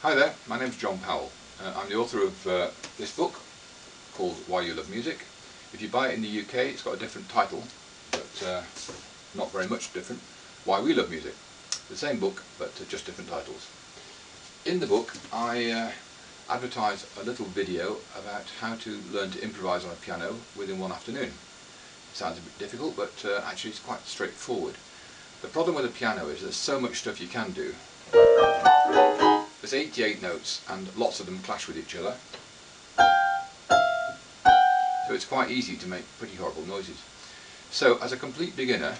Hi there, my name's John Powell. I'm the author of this book called Why You Love Music. If you buy it in the UK, it's got a different title, but not very much different. Why We Love Music. The same book, but just different titles. In the book, I advertise a little video about how to learn to improvise on a piano within one afternoon. It sounds a bit difficult, but actually it's quite straightforward. The problem with a piano is there's so much stuff you can do. There's 88 notes and lots of them clash with each other. So it's quite easy to make pretty horrible noises. So as a complete beginner,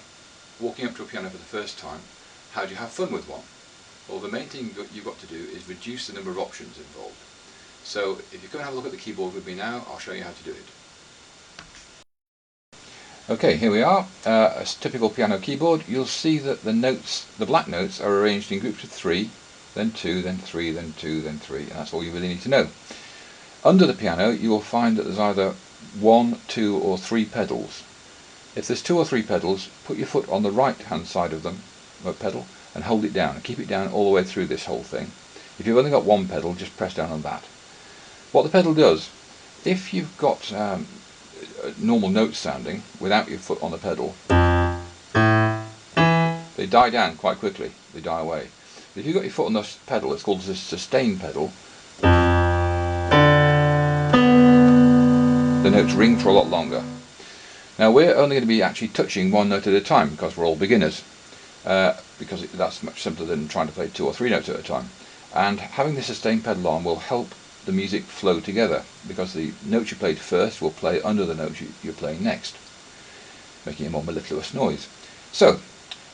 walking up to a piano for the first time, how do you have fun with one? Well, the main thing that you've got to do is reduce the number of options involved. So if you come and have a look at the keyboard with me now, I'll show you how to do it. Okay, here we are, a typical piano keyboard. You'll see that the notes, the black notes, are arranged in groups of 3, then 2, then 3, then 2, then 3, and that's all you really need to know. Under the piano you will find that there's either 1, 2 or 3 pedals. If there's 2 or 3 pedals, put your foot on the right hand side of them, pedal, and hold it down, and keep it down all the way through this whole thing. If you've only got one pedal, just press down on that. What the pedal does, if you've got normal notes sounding without your foot on the pedal, they die down quite quickly, they die away. But if you've got your foot on the pedal, it's called the sustain pedal, the notes ring for a lot longer. Now we're only going to be actually touching one note at a time because we're all beginners, because that's much simpler than trying to play 2 or 3 notes at a time. And having the sustain pedal on will help the music flow together, because the notes you played first will play under the notes you're playing next, making a more mellifluous noise. So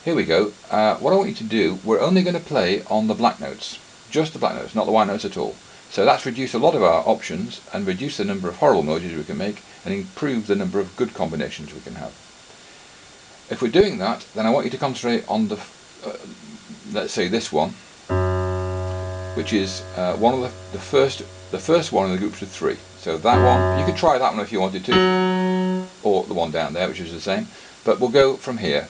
here we go. What I want you to do, we're only going to play on the black notes, just the black notes, not the white notes at all. So that's reduced a lot of our options and reduced the number of horrible noises we can make and improve the number of good combinations we can have. If we're doing that, then I want you to concentrate on the, let's say this one, which is one of the first one in the groups of 3. So that one, you could try that one if you wanted to, or the one down there, which is the same. But we'll go from here.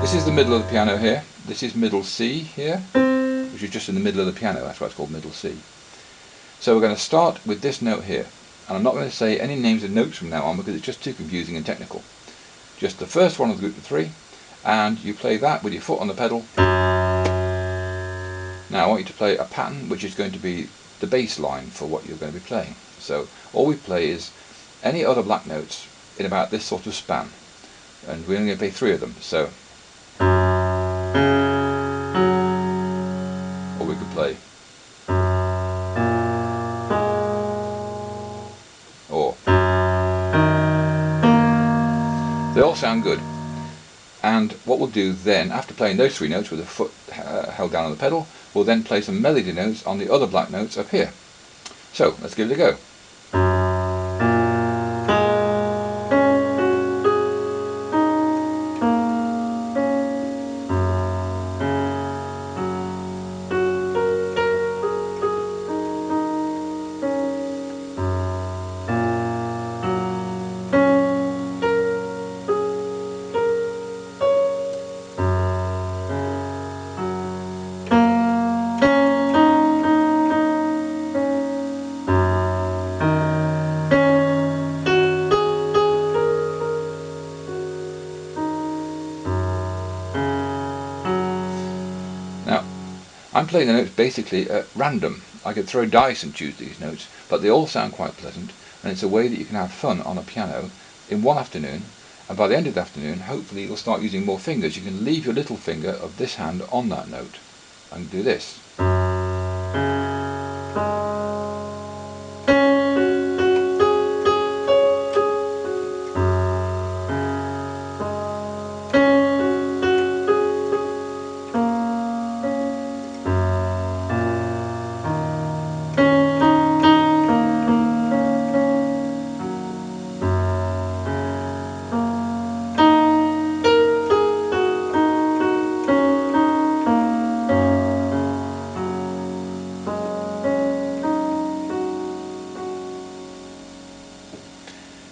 This is the middle of the piano here. This is middle C here, which is just in the middle of the piano. That's why it's called middle C. So we're going to start with this note here, and I'm not going to say any names of notes from now on because it's just too confusing and technical. Just the first one of the group of 3, and you play that with your foot on the pedal. Now I want you to play a pattern which is going to be the bass line for what you're going to be playing. So all we play is any other black notes in about this sort of span, and we're only going to play 3 of them. So, or we could play, or, they all sound good. And what we'll do then, after playing those 3 notes with the foot held down on the pedal, we'll then play some melody notes on the other black notes up here. So let's give it a go. I'm playing the notes basically at random. I could throw dice and choose these notes, but they all sound quite pleasant, and it's a way that you can have fun on a piano in one afternoon, and by the end of the afternoon hopefully you'll start using more fingers. You can leave your little finger of this hand on that note and do this.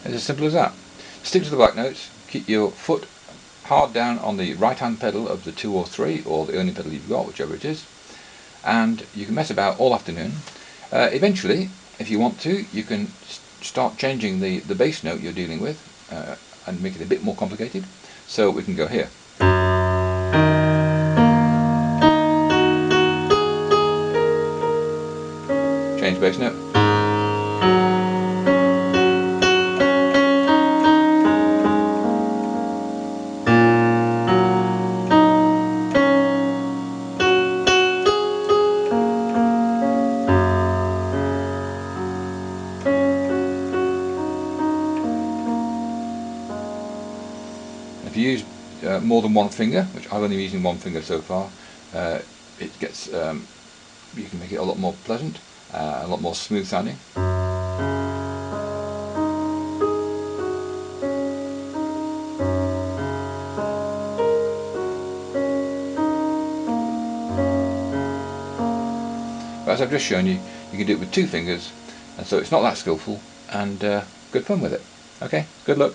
It's as simple as that. Stick to the black notes, keep your foot hard down on the right hand pedal of the 2 or 3, or the only pedal you've got, whichever it is, and you can mess about all afternoon. Eventually, if you want to, you can start changing the bass note you're dealing with and make it a bit more complicated. So we can go here. Change bass note. If you use more than one finger, which I've only been using one finger so far, it gets you can make it a lot more pleasant, a lot more smooth sounding. But as I've just shown you, you can do it with two fingers, and so it's not that skillful, and good fun with it. Okay, good luck.